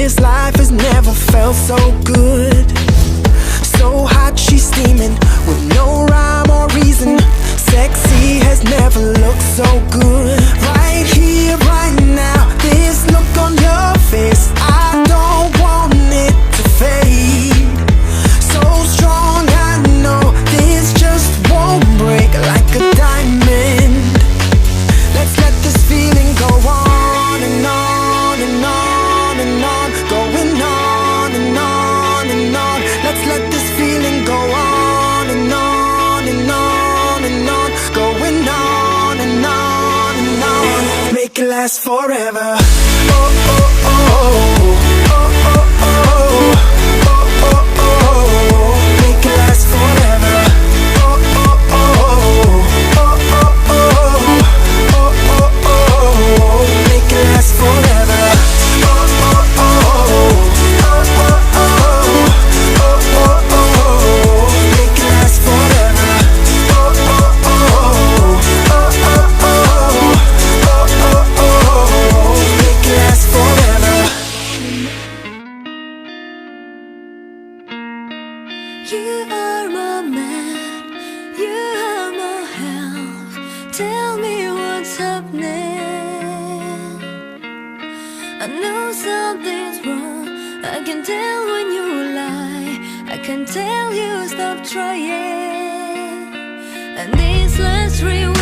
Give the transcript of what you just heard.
this life has never felt so good. So hot, she's steaming with no rhyme or reason. Sexy has never looked so good. Right here, right now, this look on your face, I don't want it to fade. So strong, I know this just won't break like a diamond. Let's let this feeling go on and on and on and on, going on and on and on. Let's let this feeling go on and on and on and on, going on and on and on. Make it last forever. Oh, oh, oh, oh, oh, oh, oh. You are my man, you are my help. Tell me what's happening. I know something's wrong, I can tell when you lie, I can tell you stop trying. And these last 3